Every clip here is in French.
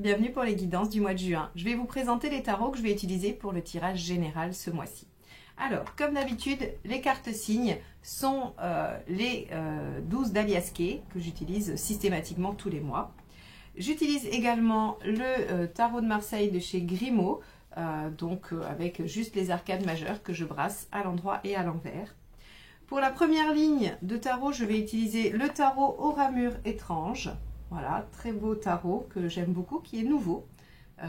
bienvenue pour les guidances du mois de juin. Je vais vous présenter les tarots que je vais utiliser pour le tirage général ce mois-ci. Alors, comme d'habitude, les cartes signes sont les 12 d'Alias Kay que j'utilise systématiquement tous les mois. J'utilise également le tarot de Marseille de chez Grimaud, avec juste les arcades majeures que je brasse à l'endroit et à l'envers. Pour la première ligne de tarot, je vais utiliser le tarot au ramure étrange. Voilà, très beau tarot que j'aime beaucoup, qui est nouveau. Il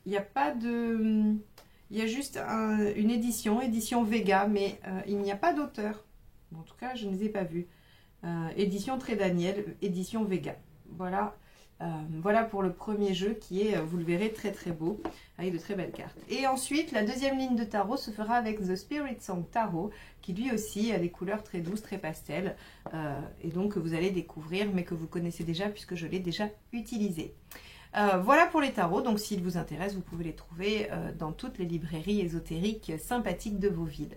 n'y a pas de... Il y a juste une édition Vega, mais il n'y a pas d'auteur. En tout cas, je ne les ai pas vus. Édition Très Daniel, édition Vega. Voilà. Voilà pour le premier jeu qui est, vous le verrez, très très beau, avec de très belles cartes. Et ensuite, la deuxième ligne de tarot se fera avec The Spirit Song Tarot, qui lui aussi a des couleurs très douces, très pastel, et donc que vous allez découvrir, mais que vous connaissez déjà puisque je l'ai déjà utilisé. Voilà pour les tarots, donc s'ils vous intéressent, vous pouvez les trouver dans toutes les librairies ésotériques sympathiques de vos villes.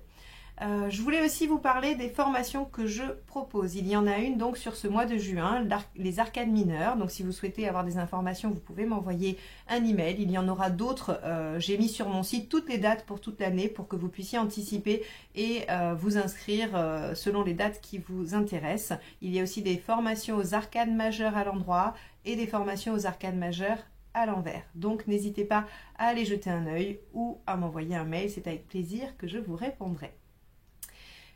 Je voulais aussi vous parler des formations que je propose. Il y en a une donc sur ce mois de juin, les arcades mineures. Donc si vous souhaitez avoir des informations, vous pouvez m'envoyer un email. Il y en aura d'autres. J'ai mis sur mon site toutes les dates pour toute l'année pour que vous puissiez anticiper et vous inscrire selon les dates qui vous intéressent. Il y a aussi des formations aux arcades majeures à l'endroit et des formations aux arcades majeures à l'envers. Donc n'hésitez pas à aller jeter un œil ou à m'envoyer un mail. C'est avec plaisir que je vous répondrai.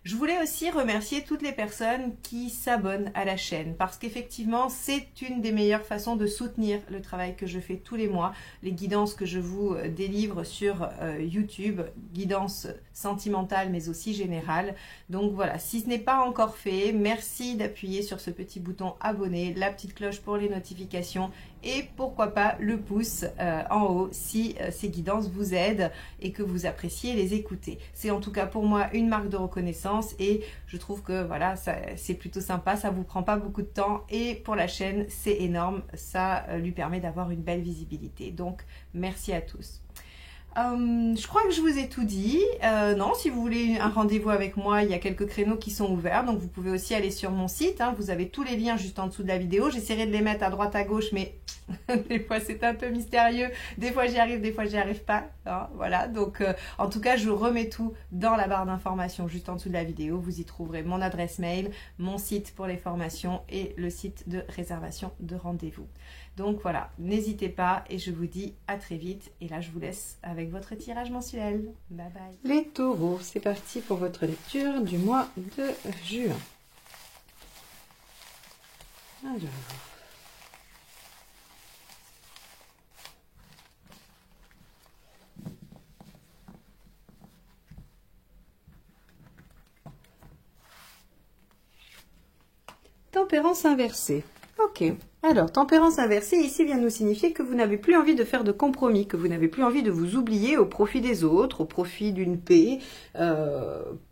Je voulais aussi remercier toutes les personnes qui s'abonnent à la chaîne parce qu'effectivement, c'est une des meilleures façons de soutenir le travail que je fais tous les mois, les guidances que je vous délivre sur YouTube, guidances sentimentales mais aussi générales. Donc voilà, si ce n'est pas encore fait, merci d'appuyer sur ce petit bouton abonner, la petite cloche pour les notifications et pourquoi pas le pouce en haut si ces guidances vous aident et que vous appréciez les écouter. C'est en tout cas pour moi une marque de reconnaissance et je trouve que voilà, c'est plutôt sympa, ça vous prend pas beaucoup de temps et pour la chaîne c'est énorme, ça lui permet d'avoir une belle visibilité. Donc merci à tous. Je crois que je vous ai tout dit. Non, si vous voulez un rendez-vous avec moi, il y a quelques créneaux qui sont ouverts. Donc vous pouvez aussi aller sur mon site. Vous avez tous les liens juste en dessous de la vidéo. J'essaierai de les mettre à droite à gauche, mais des fois c'est un peu mystérieux. Des fois j'y arrive, des fois j'y arrive pas. Voilà. Donc en tout cas, je remets tout dans la barre d'informations juste en dessous de la vidéo. Vous y trouverez mon adresse mail, mon site pour les formations et le site de réservation de rendez-vous. Donc voilà, n'hésitez pas et je vous dis à très vite. Et là, je vous laisse avec votre tirage mensuel. Bye bye. Les taureaux, c'est parti pour votre lecture du mois de juin. Alors. Tempérance inversée. Ok. Alors, tempérance inversée, ici, vient nous signifier que vous n'avez plus envie de faire de compromis, que vous n'avez plus envie de vous oublier au profit des autres, au profit d'une paix,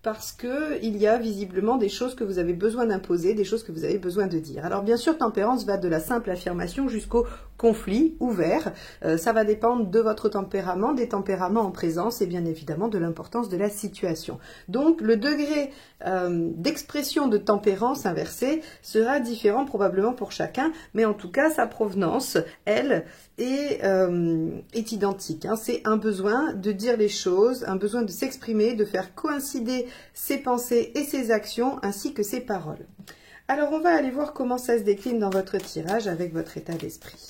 parce que il y a visiblement des choses que vous avez besoin d'imposer, des choses que vous avez besoin de dire. Alors, bien sûr, tempérance va de la simple affirmation jusqu'au conflit ouvert. Ça va dépendre de votre tempérament, des tempéraments en présence et bien évidemment de l'importance de la situation. Donc, le degré d'expression de tempérance inversée sera différent probablement pour chacun, mais en tout cas, sa provenance, elle, est identique. C'est un besoin de dire les choses, un besoin de s'exprimer, de faire coïncider ses pensées et ses actions, ainsi que ses paroles. Alors, on va aller voir comment ça se décline dans votre tirage avec votre état d'esprit.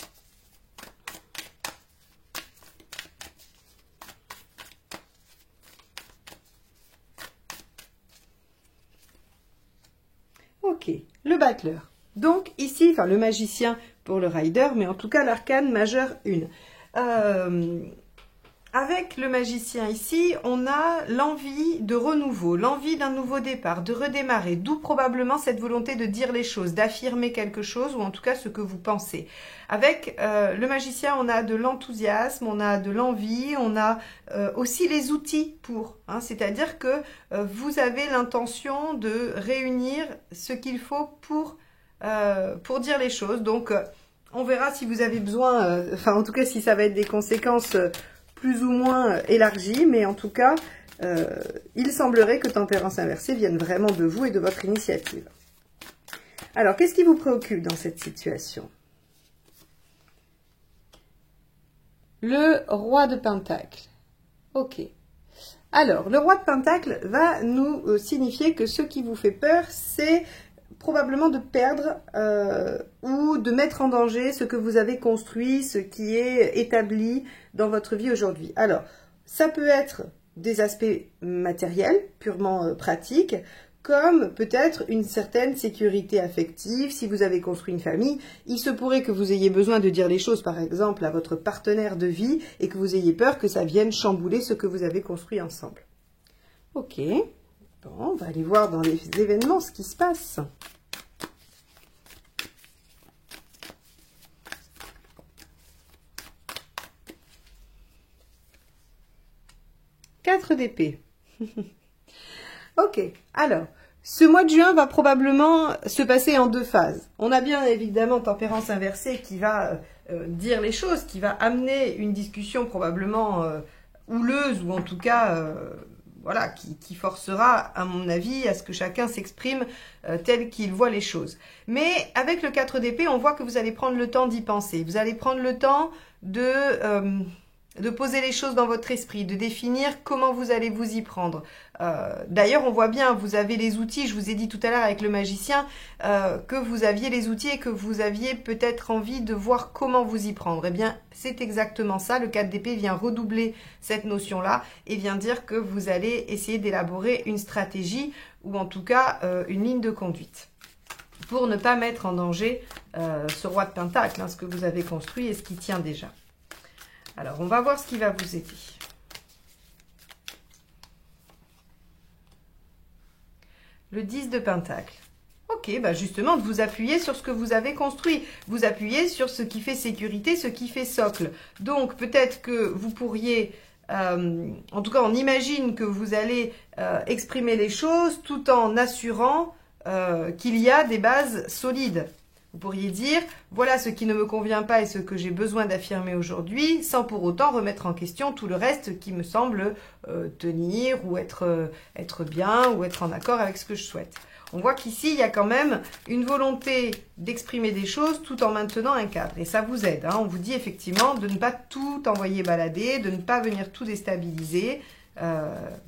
Ok, le battleur. Donc ici, enfin le magicien pour le rider, mais en tout cas l'arcane majeure 1. Avec le magicien ici, on a l'envie de renouveau, l'envie d'un nouveau départ, de redémarrer, d'où probablement cette volonté de dire les choses, d'affirmer quelque chose, ou en tout cas ce que vous pensez. Avec le magicien, on a de l'enthousiasme, on a de l'envie, on a aussi les outils pour. C'est-à-dire que vous avez l'intention de réunir ce qu'il faut pour dire les choses. Donc, on verra si vous avez besoin, enfin en tout cas si ça va être des conséquences plus ou moins élargies, mais en tout cas, il semblerait que tempérance inversée vienne vraiment de vous et de votre initiative. Alors, qu'est-ce qui vous préoccupe dans cette situation? le roi de Pentacle. Ok. Alors, le roi de Pentacle va nous signifier que ce qui vous fait peur, c'est probablement de perdre ou de mettre en danger ce que vous avez construit, ce qui est établi dans votre vie aujourd'hui. Alors, ça peut être des aspects matériels, purement pratiques, comme peut-être une certaine sécurité affective. Si vous avez construit une famille, il se pourrait que vous ayez besoin de dire les choses, par exemple, à votre partenaire de vie et que vous ayez peur que ça vienne chambouler ce que vous avez construit ensemble. Ok, bon, on va aller voir dans les événements ce qui se passe. Quatre d'épée. Ok, alors, ce mois de juin va probablement se passer en deux phases. On a bien évidemment tempérance inversée qui va dire les choses, qui va amener une discussion probablement houleuse ou en tout cas voilà, qui forcera à mon avis à ce que chacun s'exprime tel qu'il voit les choses. Mais avec le 4 d'épée, on voit que vous allez prendre le temps d'y penser. Vous allez prendre le temps de poser les choses dans votre esprit, de définir comment vous allez vous y prendre. D'ailleurs, on voit bien, vous avez les outils, je vous ai dit tout à l'heure avec le magicien, que vous aviez les outils et que vous aviez peut-être envie de voir comment vous y prendre. Eh bien, c'est exactement ça, le 4 d'épée vient redoubler cette notion-là et vient dire que vous allez essayer d'élaborer une stratégie ou en tout cas une ligne de conduite pour ne pas mettre en danger ce roi de Pentacle, hein, ce que vous avez construit et ce qui tient déjà. Alors, on va voir ce qui va vous aider. Le 10 de Pentacle. Ok, bah justement, de vous appuyer sur ce que vous avez construit. Vous appuyez sur ce qui fait sécurité, ce qui fait socle. Donc, peut-être que vous pourriez, en tout cas, on imagine que vous allez exprimer les choses tout en assurant qu'il y a des bases solides. Vous pourriez dire, voilà ce qui ne me convient pas et ce que j'ai besoin d'affirmer aujourd'hui, sans pour autant remettre en question tout le reste qui me semble tenir ou être bien ou être en accord avec ce que je souhaite. On voit qu'ici, il y a quand même une volonté d'exprimer des choses tout en maintenant un cadre. Et ça vous aide. Hein. On vous dit effectivement de ne pas tout envoyer balader, de ne pas venir tout déstabiliser.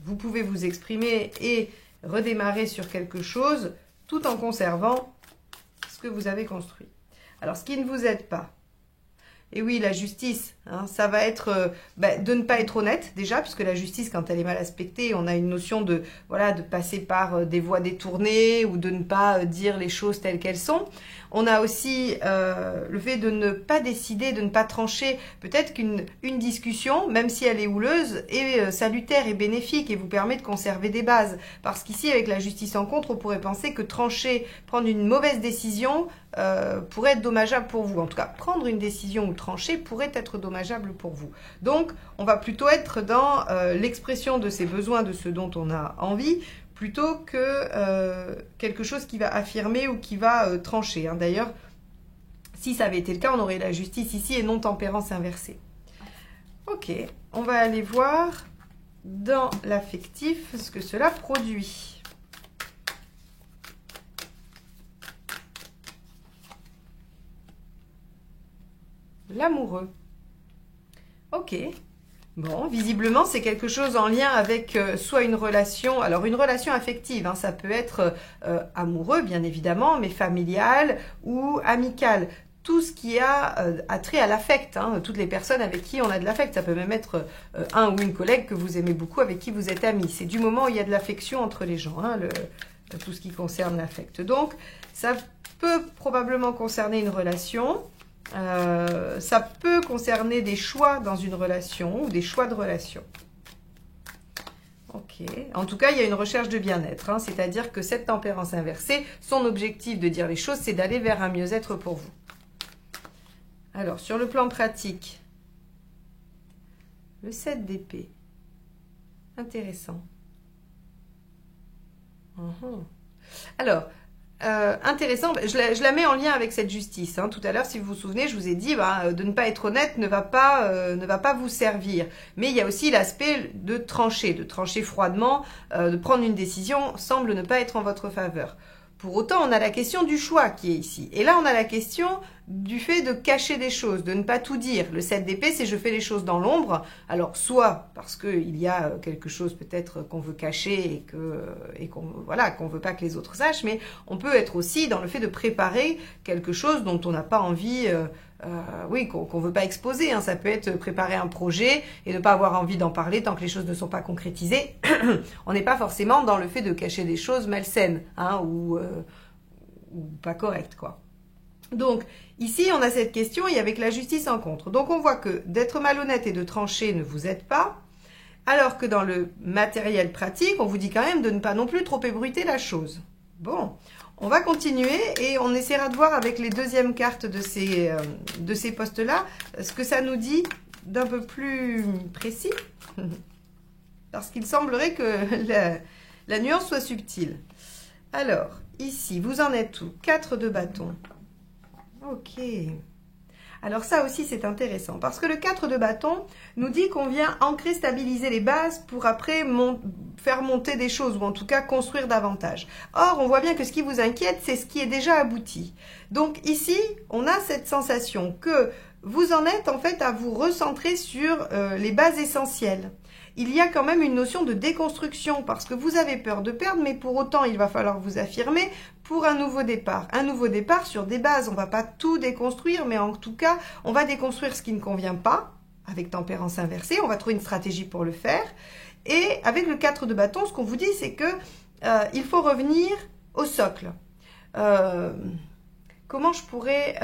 Vous pouvez vous exprimer et redémarrer sur quelque chose tout en conservant que vous avez construit. Alors, ce qui ne vous aide pas, et oui, la justice, hein, ça va être de ne pas être honnête déjà, puisque la justice, quand elle est mal aspectée, on a une notion de voilà de passer par des voies détournées ou de ne pas dire les choses telles qu'elles sont. On a aussi le fait de ne pas décider, de ne pas trancher. Peut-être qu'une discussion, même si elle est houleuse, est salutaire et bénéfique et vous permet de conserver des bases. Parce qu'ici, avec la justice en contre, on pourrait penser que trancher, prendre une mauvaise décision pourrait être dommageable pour vous. En tout cas, prendre une décision ou trancher pourrait être dommageable pour vous. Donc, on va plutôt être dans l'expression de ses besoins, de ce dont on a envie, plutôt que quelque chose qui va affirmer ou qui va trancher. Hein. D'ailleurs, si ça avait été le cas, on aurait la justice ici et non tempérance inversée. Ok, on va aller voir dans l'affectif ce que cela produit. L'amoureux. Ok. Bon, visiblement, c'est quelque chose en lien avec soit une relation, alors une relation affective, hein, ça peut être amoureux, bien évidemment, mais familial ou amical. Tout ce qui a trait à l'affect, hein, toutes les personnes avec qui on a de l'affect. Ça peut même être un ou une collègue que vous aimez beaucoup, avec qui vous êtes amis. C'est du moment où il y a de l'affection entre les gens, hein, tout ce qui concerne l'affect. Donc, ça peut probablement concerner une relation. Ça peut concerner des choix dans une relation ou des choix de relation. Ok. En tout cas, il y a une recherche de bien-être. Hein, c'est-à-dire que cette tempérance inversée, son objectif de dire les choses, c'est d'aller vers un mieux-être pour vous. Alors, sur le plan pratique, le 7 d'épée. Intéressant. Alors, intéressant, je la mets en lien avec cette justice. Hein. Tout à l'heure, si vous vous souvenez, je vous ai dit de ne pas être honnête ne va pas vous servir. Mais il y a aussi l'aspect de trancher froidement, de prendre une décision semble ne pas être en votre faveur. Pour autant, on a la question du choix qui est ici. Et là, on a la question du fait de cacher des choses, de ne pas tout dire. Le 7 d'épée, c'est je fais les choses dans l'ombre. Alors, soit parce qu'il y a quelque chose peut-être qu'on veut cacher et qu'on veut pas que les autres sachent, mais on peut être aussi dans le fait de préparer quelque chose dont on n'a pas envie, qu'on veut pas exposer. Hein. Ça peut être préparer un projet et ne pas avoir envie d'en parler tant que les choses ne sont pas concrétisées. On n'est pas forcément dans le fait de cacher des choses malsaines, hein, ou pas correctes, quoi. Donc, ici, on a cette question et avec la justice en contre. Donc, on voit que d'être malhonnête et de trancher ne vous aide pas, alors que dans le matériel pratique, on vous dit quand même de ne pas non plus trop ébruiter la chose. Bon, on va continuer et on essaiera de voir avec les deuxièmes cartes de ces postes-là ce que ça nous dit d'un peu plus précis, parce qu'il semblerait que la nuance soit subtile. Alors, ici, vous en êtes où? 4 de bâton. Ok. Alors ça aussi, c'est intéressant, parce que le 4 de bâton nous dit qu'on vient ancrer, stabiliser les bases pour après faire monter des choses, ou en tout cas construire davantage. Or, on voit bien que ce qui vous inquiète, c'est ce qui est déjà abouti. Donc ici, on a cette sensation que vous en êtes en fait à vous recentrer sur les bases essentielles. Il y a quand même une notion de déconstruction parce que vous avez peur de perdre, mais pour autant, il va falloir vous affirmer pour un nouveau départ. Un nouveau départ sur des bases. On ne va pas tout déconstruire, mais en tout cas, on va déconstruire ce qui ne convient pas avec tempérance inversée. On va trouver une stratégie pour le faire. Et avec le 4 de bâton, ce qu'on vous dit, c'est que il faut revenir au socle. Comment je pourrais...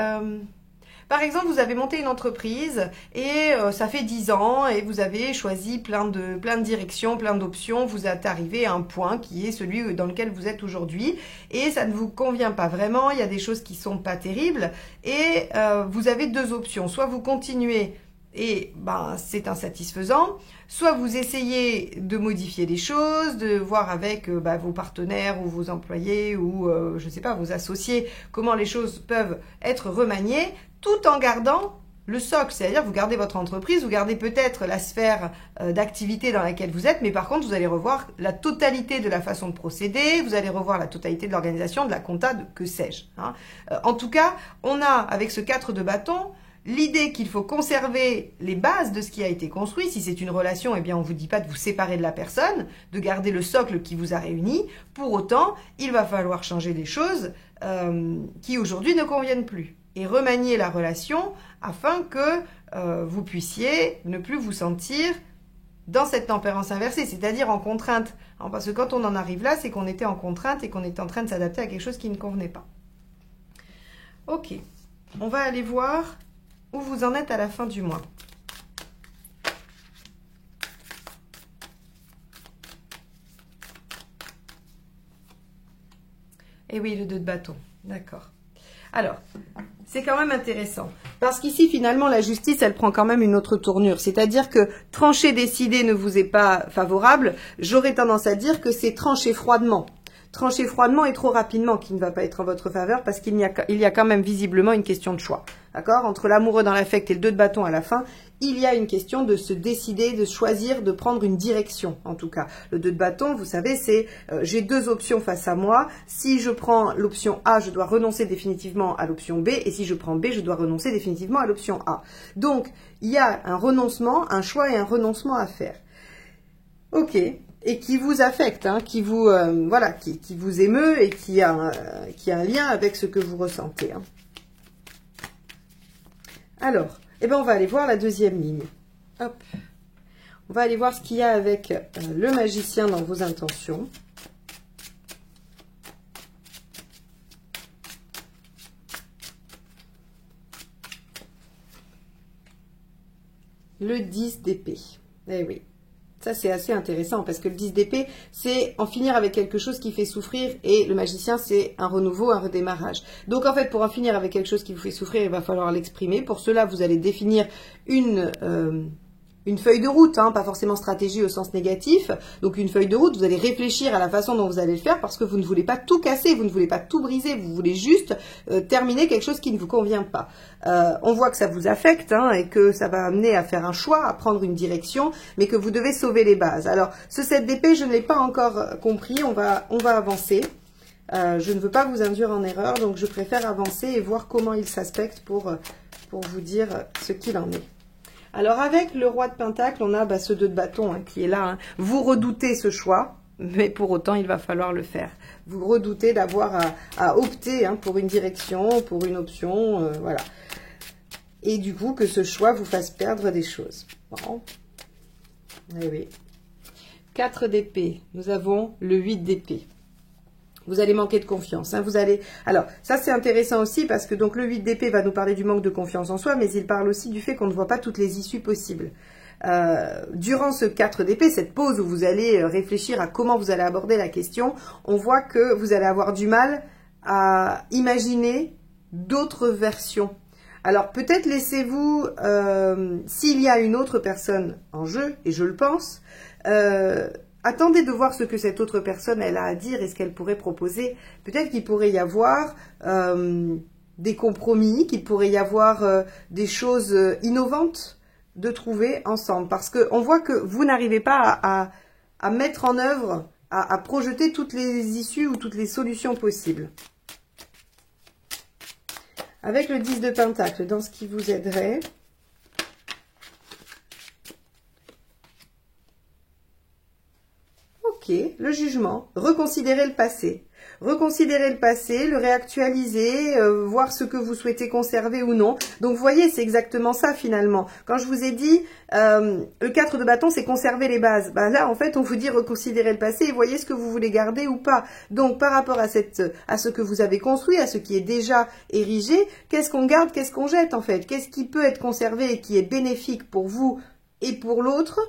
Par exemple, vous avez monté une entreprise et ça fait 10 ans et vous avez choisi plein de directions, plein d'options. Vous êtes arrivé à un point qui est celui dans lequel vous êtes aujourd'hui et ça ne vous convient pas vraiment. Il y a des choses qui sont pas terribles et vous avez 2 options. Soit vous continuez et c'est insatisfaisant, soit vous essayez de modifier les choses, de voir avec vos partenaires ou vos employés ou je sais pas, vos associés comment les choses peuvent être remaniées, tout en gardant le socle, c'est-à-dire vous gardez votre entreprise, vous gardez peut-être la sphère d'activité dans laquelle vous êtes, mais par contre vous allez revoir la totalité de la façon de procéder, vous allez revoir la totalité de l'organisation, de la compta, que sais-je. Hein. En tout cas, on a avec ce 4 de bâton l'idée qu'il faut conserver les bases de ce qui a été construit. Si c'est une relation, eh bien on ne vous dit pas de vous séparer de la personne, de garder le socle qui vous a réunis. Pour autant, il va falloir changer des choses qui aujourd'hui ne conviennent plus et remanier la relation afin que vous puissiez ne plus vous sentir dans cette tempérance inversée, c'est-à-dire en contrainte. Parce que quand on en arrive là, c'est qu'on était en contrainte et qu'on était en train de s'adapter à quelque chose qui ne convenait pas. Ok, on va aller voir où vous en êtes à la fin du mois. Et oui, le 2 de bâton, d'accord. Alors, c'est quand même intéressant, parce qu'ici, finalement, la justice, elle prend quand même une autre tournure. C'est-à-dire que trancher, décider ne vous est pas favorable. J'aurais tendance à dire que c'est trancher froidement. Trancher froidement et trop rapidement qui ne va pas être en votre faveur, parce qu'il y a quand même visiblement une question de choix. D'accord? Entre l'amoureux dans l'affect et le 2 de bâton à la fin, il y a une question de se décider, de choisir, de prendre une direction, en tout cas. Le 2 de bâton, vous savez, c'est j'ai 2 options face à moi. Si je prends l'option A, je dois renoncer définitivement à l'option B. Et si je prends B, je dois renoncer définitivement à l'option A. Donc, il y a un renoncement, un choix et un renoncement à faire. Ok. Et qui vous affecte, hein, qui vous émeut et qui a un lien avec ce que vous ressentez. Hein. Alors, on va aller voir la deuxième ligne. Hop. On va aller voir ce qu'il y a avec le magicien dans vos intentions. Le 10 d'épée. Eh oui. Ça, c'est assez intéressant parce que le 10 d'épée, c'est en finir avec quelque chose qui fait souffrir et le magicien, c'est un renouveau, un redémarrage. Donc, en fait, pour en finir avec quelque chose qui vous fait souffrir, il va falloir l'exprimer. Pour cela, vous allez définir une feuille de route, hein, pas forcément stratégie au sens négatif. Donc, une feuille de route, vous allez réfléchir à la façon dont vous allez le faire parce que vous ne voulez pas tout casser, vous ne voulez pas tout briser, vous voulez juste terminer quelque chose qui ne vous convient pas. On voit que ça vous affecte hein, et que ça va amener à faire un choix, à prendre une direction, mais que vous devez sauver les bases. Alors, ce 7 d'épée, je ne l'ai pas encore compris, on va avancer. Je ne veux pas vous induire en erreur, donc je préfère avancer et voir comment il s'aspecte pour vous dire ce qu'il en est. Alors, avec le roi de Pentacle, on a ce 2 de bâton hein, qui est là. Hein. Vous redoutez ce choix, mais pour autant, il va falloir le faire. Vous redoutez d'avoir à opter hein, pour une direction, pour une option, voilà. Et du coup, que ce choix vous fasse perdre des choses. Bon. Eh oui. 4 d'épée. Nous avons le 8 d'épée. Vous allez manquer de confiance. Hein, vous allez. Alors, ça c'est intéressant aussi parce que donc le 8 d'épée va nous parler du manque de confiance en soi, mais il parle aussi du fait qu'on ne voit pas toutes les issues possibles. Durant ce 4 d'épée, cette pause où vous allez réfléchir à comment vous allez aborder la question, on voit que vous allez avoir du mal à imaginer d'autres versions. Alors peut-être laissez-vous, s'il y a une autre personne en jeu, et je le pense, attendez de voir ce que cette autre personne elle a à dire et ce qu'elle pourrait proposer. Peut-être qu'il pourrait y avoir des compromis, qu'il pourrait y avoir des choses innovantes de trouver ensemble. Parce qu'on voit que vous n'arrivez pas à mettre en œuvre, à projeter toutes les issues ou toutes les solutions possibles. Avec le 10 de Pentacle, dans ce qui vous aiderait... Ok, le jugement, reconsidérer le passé. Reconsidérer le passé, le réactualiser, voir ce que vous souhaitez conserver ou non. Donc, vous voyez, c'est exactement ça, finalement. Quand je vous ai dit, le 4 de bâton, c'est conserver les bases. Ben là, en fait, on vous dit reconsidérer le passé et voyez ce que vous voulez garder ou pas. Donc, par rapport à ce que vous avez construit, à ce qui est déjà érigé, qu'est-ce qu'on garde, qu'est-ce qu'on jette, en fait? Qu'est-ce qui peut être conservé et qui est bénéfique pour vous et pour l'autre?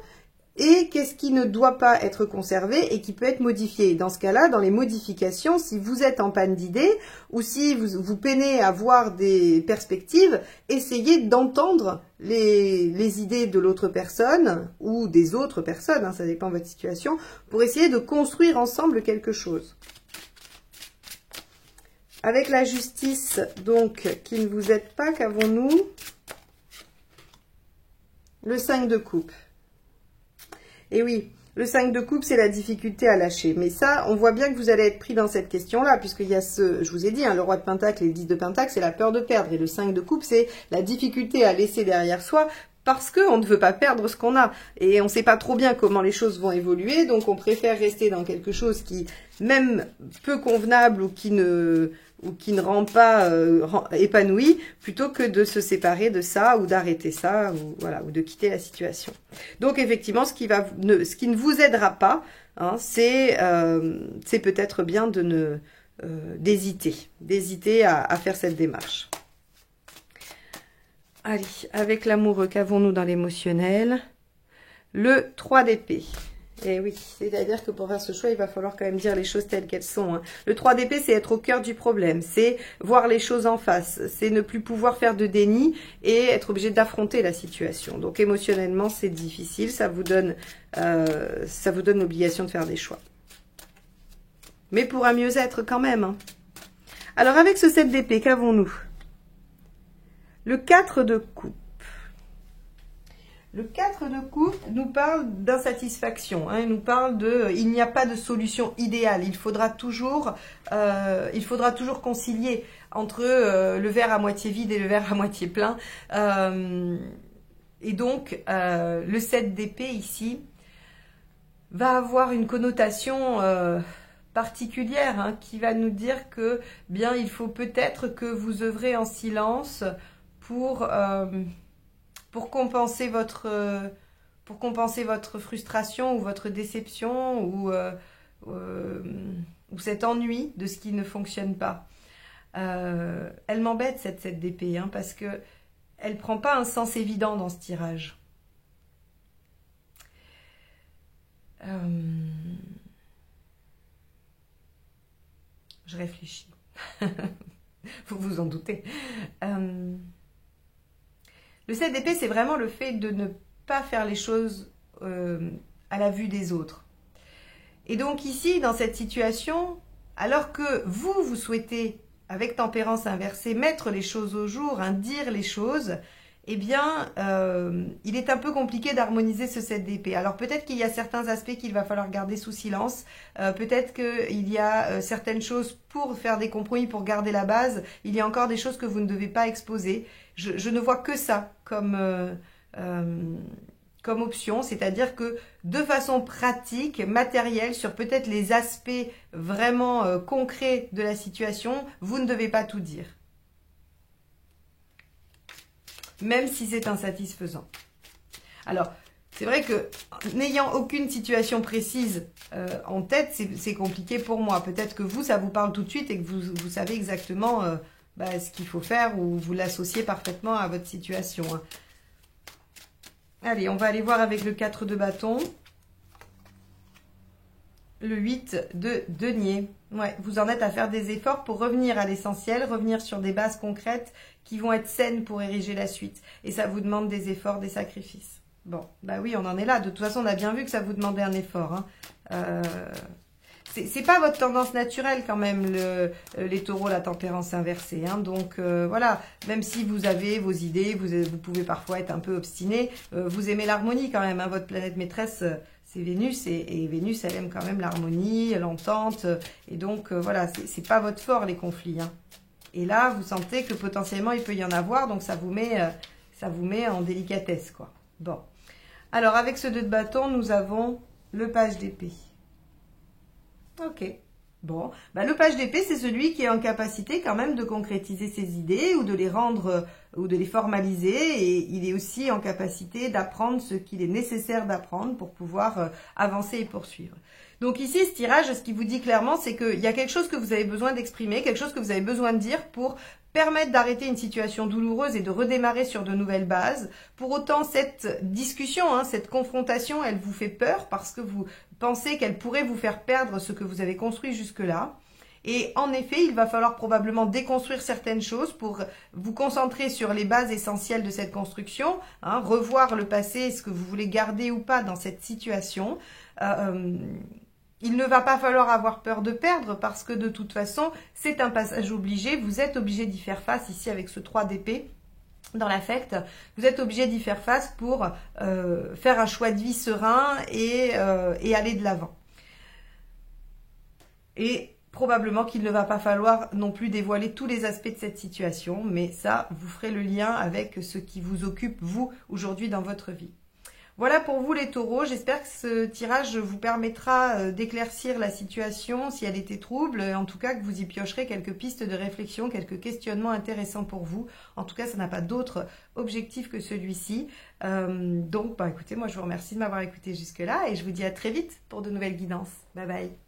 Et qu'est-ce qui ne doit pas être conservé et qui peut être modifié. Dans ce cas-là, dans les modifications, si vous êtes en panne d'idées ou si vous peinez à voir des perspectives, essayez d'entendre les idées de l'autre personne ou des autres personnes, hein, ça dépend de votre situation, pour essayer de construire ensemble quelque chose. Avec la justice, donc, qui ne vous aide pas, qu'avons-nous? Le 5 de coupe. Et oui, le 5 de coupe, c'est la difficulté à lâcher. Mais ça, on voit bien que vous allez être pris dans cette question-là, puisqu'il y a je vous ai dit, hein, le roi de Pentacle et le 10 de Pentacle, c'est la peur de perdre. Et le 5 de coupe, c'est la difficulté à laisser derrière soi, parce qu'on ne veut pas perdre ce qu'on a. Et on ne sait pas trop bien comment les choses vont évoluer, donc on préfère rester dans quelque chose qui, même peu convenable ou qui ne rend pas épanoui, plutôt que de se séparer de ça ou d'arrêter ça ou voilà, ou de quitter la situation. Donc effectivement, ce qui ne vous aidera pas, hein, c'est peut-être bien d'hésiter à faire cette démarche. Allez, avec l'amoureux, qu'avons-nous dans l'émotionnel? Le 3 d'épée. Et oui, c'est-à-dire que pour faire ce choix, il va falloir quand même dire les choses telles qu'elles sont. Hein. Le 3 d'épée, c'est être au cœur du problème, c'est voir les choses en face, c'est ne plus pouvoir faire de déni et être obligé d'affronter la situation. Donc émotionnellement, c'est difficile, ça vous donne l'obligation de faire des choix. Mais pour un mieux-être quand même. Hein. Alors avec ce 7 d'épée, qu'avons-nous? Le 4 de coupe. Le 4 de coupe nous parle d'insatisfaction, hein, il nous parle il n'y a pas de solution idéale, il faudra toujours concilier entre le verre à moitié vide et le verre à moitié plein. Et donc, le 7 d'épée ici va avoir une connotation particulière, hein, qui va nous dire que, bien, il faut peut-être que vous œuvrez en silence pour compenser votre frustration ou votre déception ou cet ennui de ce qui ne fonctionne pas. Elle m'embête cette 7 d'épée, hein, parce que elle prend pas un sens évident dans ce tirage. Je réfléchis. Vous vous en doutez. Le 7 d'épée, c'est vraiment le fait de ne pas faire les choses à la vue des autres. Et donc ici, dans cette situation, alors que vous souhaitez, avec tempérance inversée, mettre les choses au jour, hein, dire les choses, eh bien, il est un peu compliqué d'harmoniser ce 7 d'épée. Alors peut-être qu'il y a certains aspects qu'il va falloir garder sous silence, peut-être qu'il y a certaines choses pour faire des compromis, pour garder la base, il y a encore des choses que vous ne devez pas exposer. Je ne vois que ça comme option, c'est-à-dire que de façon pratique, matérielle, sur peut-être les aspects vraiment concrets de la situation, vous ne devez pas tout dire. Même si c'est insatisfaisant. Alors, c'est vrai que n'ayant aucune situation précise en tête, c'est compliqué pour moi. Peut-être que vous, ça vous parle tout de suite et que vous savez exactement ce qu'il faut faire ou vous l'associez parfaitement à votre situation. Hein. Allez, on va aller voir avec le 4 de bâton. Le 8 de denier. Ouais, vous en êtes à faire des efforts pour revenir à l'essentiel, revenir sur des bases concrètes qui vont être saines pour ériger la suite. Et ça vous demande des efforts, des sacrifices. Bon, bah oui, on en est là. De toute façon, on a bien vu que ça vous demandait un effort. Hein. C'est pas votre tendance naturelle quand même, les taureaux, la tempérance inversée. Hein. Donc voilà, même si vous avez vos idées, vous pouvez parfois être un peu obstiné, vous aimez l'harmonie quand même. Hein. Votre planète maîtresse, c'est Vénus, et Vénus, elle aime quand même l'harmonie, l'entente. Et donc voilà, c'est pas votre fort les conflits. Hein. Et là, vous sentez que potentiellement, il peut y en avoir, donc ça vous met en délicatesse, quoi. Bon. Alors, avec ce 2 de bâton, nous avons le page d'épée. Ok. Bon. Bah, le page d'épée, c'est celui qui est en capacité quand même de concrétiser ses idées ou de les rendre, ou de les formaliser. Et il est aussi en capacité d'apprendre ce qu'il est nécessaire d'apprendre pour pouvoir avancer et poursuivre. Donc ici, ce tirage, ce qui vous dit clairement, c'est qu'il y a quelque chose que vous avez besoin d'exprimer, quelque chose que vous avez besoin de dire pour permettre d'arrêter une situation douloureuse et de redémarrer sur de nouvelles bases. Pour autant, cette discussion, hein, cette confrontation, elle vous fait peur parce que vous pensez qu'elle pourrait vous faire perdre ce que vous avez construit jusque-là. Et en effet, il va falloir probablement déconstruire certaines choses pour vous concentrer sur les bases essentielles de cette construction, hein, revoir le passé, ce que vous voulez garder ou pas dans cette situation. Il ne va pas falloir avoir peur de perdre parce que de toute façon, c'est un passage obligé. Vous êtes obligé d'y faire face ici avec ce 3 d'épée dans l'affect. Vous êtes obligé d'y faire face pour faire un choix de vie serein et aller de l'avant. Et probablement qu'il ne va pas falloir non plus dévoiler tous les aspects de cette situation, mais ça, vous ferez le lien avec ce qui vous occupe, vous, aujourd'hui dans votre vie. Voilà pour vous les taureaux, j'espère que ce tirage vous permettra d'éclaircir la situation si elle était trouble, en tout cas que vous y piocherez quelques pistes de réflexion, quelques questionnements intéressants pour vous. En tout cas, ça n'a pas d'autre objectif que celui-ci. Donc, écoutez, moi je vous remercie de m'avoir écouté jusque-là et je vous dis à très vite pour de nouvelles guidances. Bye bye.